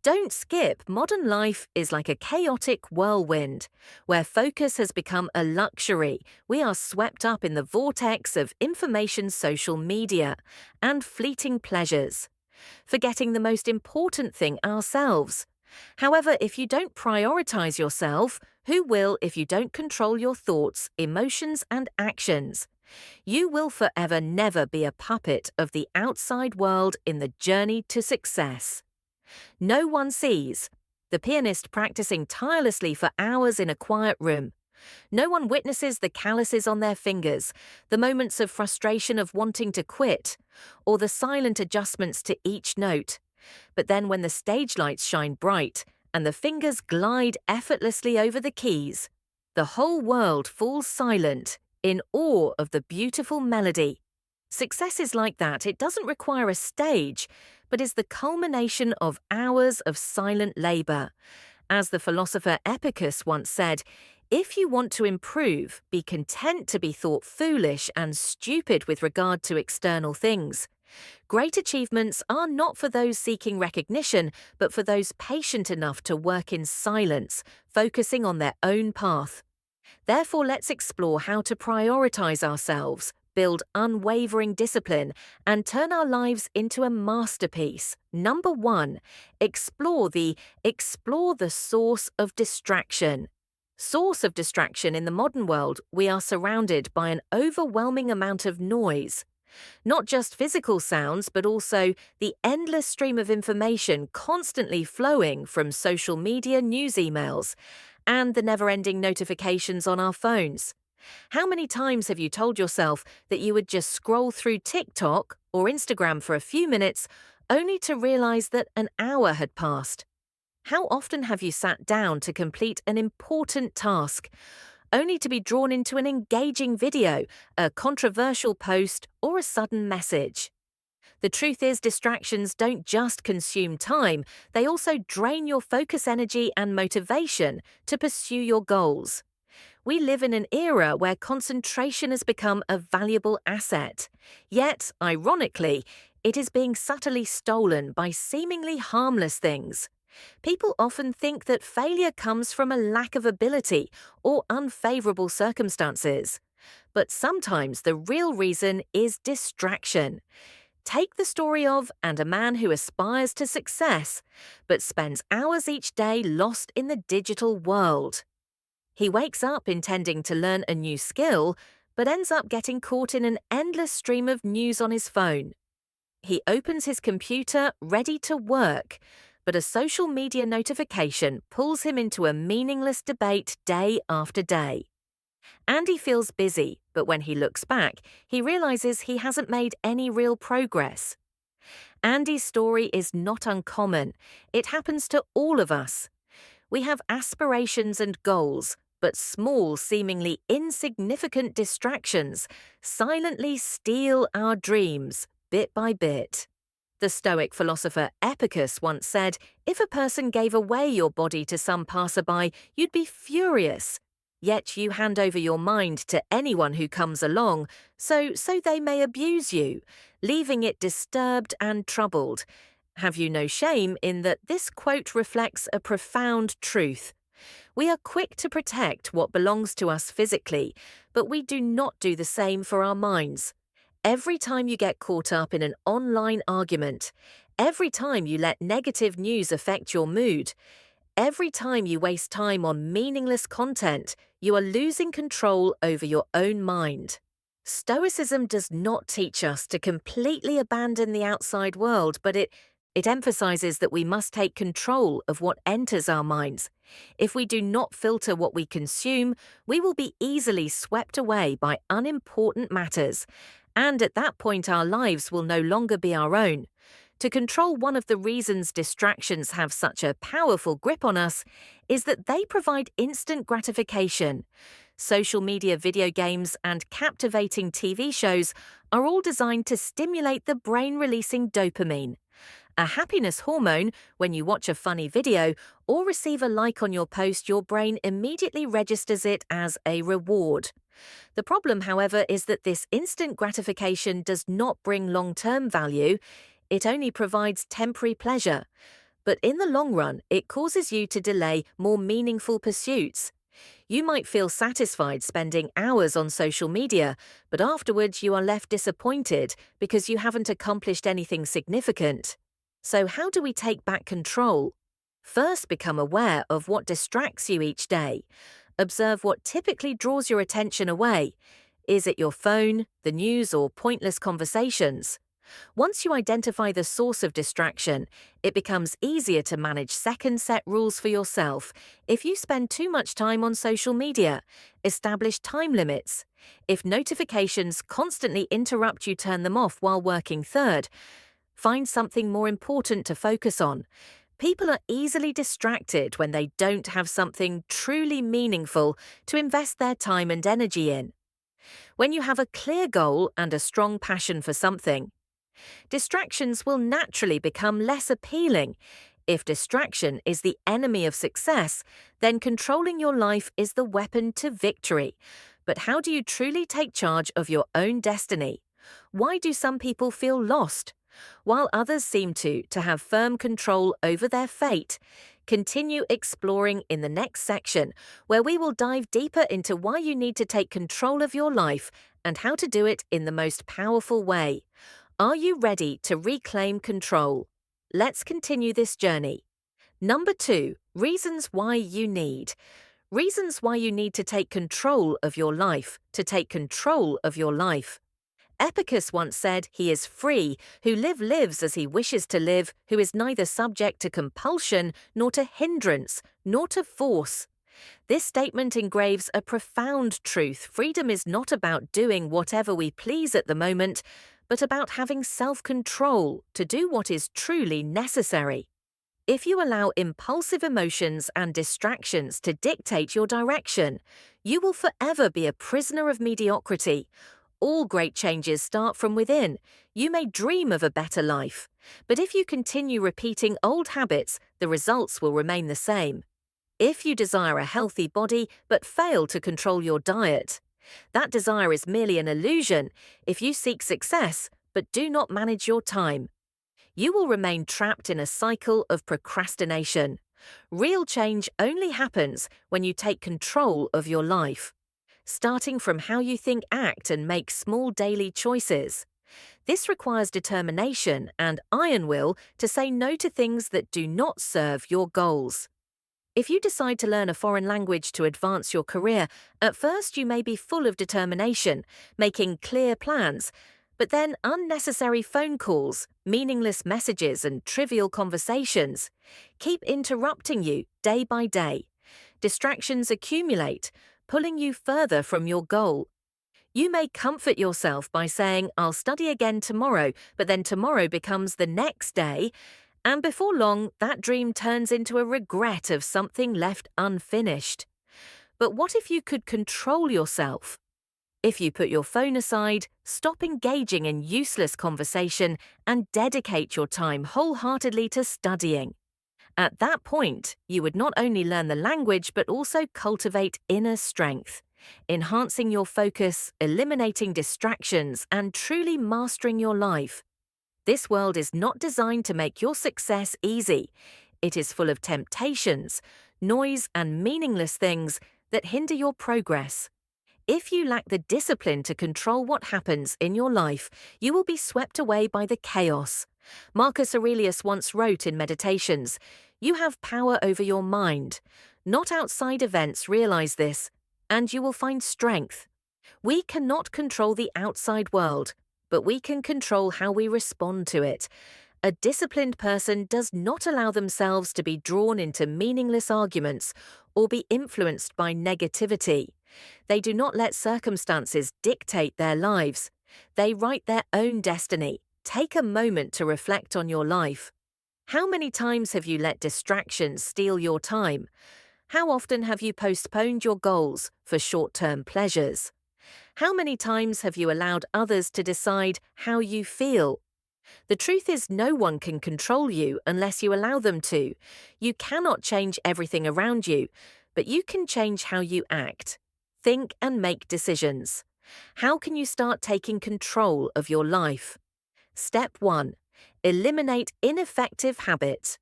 Don't skip, modern life is like a chaotic whirlwind, where focus has become a luxury. We are swept up in the vortex of information, social media, and fleeting pleasures, forgetting the most important thing ourselves. However, if you don't prioritize yourself, who will if you don't control your thoughts, emotions, and actions? You will forever never be a puppet of the outside world in the journey to success. No one sees the pianist practicing tirelessly for hours in a quiet room. No one witnesses the calluses on their fingers, the moments of frustration of wanting to quit, or the silent adjustments to each note. But then when the stage lights shine bright and the fingers glide effortlessly over the keys, the whole world falls silent in awe of the beautiful melody. Success is like that. It doesn't require a stage, but is the culmination of hours of silent labor. As the philosopher Epicurus once said, if you want to improve, be content to be thought foolish and stupid with regard to external things. Great achievements are not for those seeking recognition, but for those patient enough to work in silence, focusing on their own path. Therefore, let's explore how to prioritize ourselves, build unwavering discipline, and turn our lives into a masterpiece. Number 1, explore the source of distraction. Source of distraction in the modern world, we are surrounded by an overwhelming amount of noise. Not just physical sounds, but also the endless stream of information constantly flowing from social media, news emails, and the never-ending notifications on our phones. How many times have you told yourself that you would just scroll through TikTok or Instagram for a few minutes, only to realize that an hour had passed? How often have you sat down to complete an important task, only to be drawn into an engaging video, a controversial post, or a sudden message? The truth is, distractions don't just consume time, they also drain your focus, energy, and motivation to pursue your goals. We live in an era where concentration has become a valuable asset. Yet, ironically, it is being subtly stolen by seemingly harmless things. People often think that failure comes from a lack of ability or unfavorable circumstances. But sometimes the real reason is distraction. Take the story of and a man who aspires to success, but spends hours each day lost in the digital world. He wakes up intending to learn a new skill, but ends up getting caught in an endless stream of news on his phone. He opens his computer ready to work, but a social media notification pulls him into a meaningless debate day after day. Andy feels busy, but when he looks back, he realizes he hasn't made any real progress. Andy's story is not uncommon. It happens to all of us. We have aspirations and goals, but small, seemingly insignificant distractions silently steal our dreams bit by bit. The Stoic philosopher Epicurus once said, if a person gave away your body to some passerby, you'd be furious. Yet you hand over your mind to anyone who comes along, so they may abuse you, leaving it disturbed and troubled. Have you no shame in that this quote reflects a profound truth? We are quick to protect what belongs to us physically, but we do not do the same for our minds. Every time you get caught up in an online argument, every time you let negative news affect your mood, every time you waste time on meaningless content, you are losing control over your own mind. Stoicism does not teach us to completely abandon the outside world, but it emphasizes that we must take control of what enters our minds. If we do not filter what we consume, we will be easily swept away by unimportant matters, and at that point our lives will no longer be our own. To control, one of the reasons distractions have such a powerful grip on us is that they provide instant gratification. Social media, video games, and captivating TV shows are all designed to stimulate the brain releasing dopamine, a happiness hormone. When you watch a funny video or receive a like on your post, your brain immediately registers it as a reward. The problem, however, is that this instant gratification does not bring long-term value. It only provides temporary pleasure. but in the long run, it causes you to delay more meaningful pursuits. You might feel satisfied spending hours on social media, but afterwards you are left disappointed because you haven't accomplished anything significant. So, how do we take back control? First, become aware of what distracts you each day. Observe what typically draws your attention away. Is it your phone, the news, or pointless conversations? Once you identify the source of distraction, it becomes easier to manage second set rules for yourself. If you spend too much time on social media, establish time limits. If notifications constantly interrupt you, turn them off while working. Third, find something more important to focus on. People are easily distracted when they don't have something truly meaningful to invest their time and energy in. When you have a clear goal and a strong passion for something, distractions will naturally become less appealing. If distraction is the enemy of success, then controlling your life is the weapon to victory. But how do you truly take charge of your own destiny? Why do some people feel lost, while others seem to have firm control over their fate? Continue exploring in the next section, where we will dive deeper into why you need to take control of your life and how to do it in the most powerful way. Are you ready to reclaim control? Let's continue this journey. Number 2, reasons why you need. Reasons why you need to take control of your life. To take control of your life. Epicurus once said, "He is free who lives as he wishes to live, who is neither subject to compulsion, nor to hindrance, nor to force." This statement engraves a profound truth. Freedom is not about doing whatever we please at the moment, but about having self-control to do what is truly necessary. If you allow impulsive emotions and distractions to dictate your direction, you will forever be a prisoner of mediocrity. All great changes start from within. You may dream of a better life, but if you continue repeating old habits, the results will remain the same. If you desire a healthy body but fail to control your diet, that desire is merely an illusion. If you seek success but do not manage your time, you will remain trapped in a cycle of procrastination. Real change only happens when you take control of your life, starting from how you think, act, and make small daily choices. This requires determination and iron will to say no to things that do not serve your goals. If you decide to learn a foreign language to advance your career, at first you may be full of determination, making clear plans, but then unnecessary phone calls, meaningless messages, and trivial conversations keep interrupting you day by day. Distractions accumulate, pulling you further from your goal. You may comfort yourself by saying, "I'll study again tomorrow," but then tomorrow becomes the next day, and before long, that dream turns into a regret of something left unfinished. But what if you could control yourself? If you put your phone aside, stop engaging in useless conversation, and dedicate your time wholeheartedly to studying. At that point, you would not only learn the language but also cultivate inner strength, enhancing your focus, eliminating distractions, and truly mastering your life. This world is not designed to make your success easy. It is full of temptations, noise, and meaningless things that hinder your progress. If you lack the discipline to control what happens in your life, you will be swept away by the chaos. Marcus Aurelius once wrote in Meditations, "You have power over your mind. Not outside events realize this, and you will find strength." We cannot control the outside world, but we can control how we respond to it. A disciplined person does not allow themselves to be drawn into meaningless arguments or be influenced by negativity. They do not let circumstances dictate their lives. They write their own destiny. Take a moment to reflect on your life. How many times have you let distractions steal your time? How often have you postponed your goals for short-term pleasures? How many times have you allowed others to decide how you feel? The truth is, no one can control you unless you allow them to. You cannot change everything around you, but you can change how you act, think, and make decisions. How can you start taking control of your life? Step 1. Eliminate ineffective habits.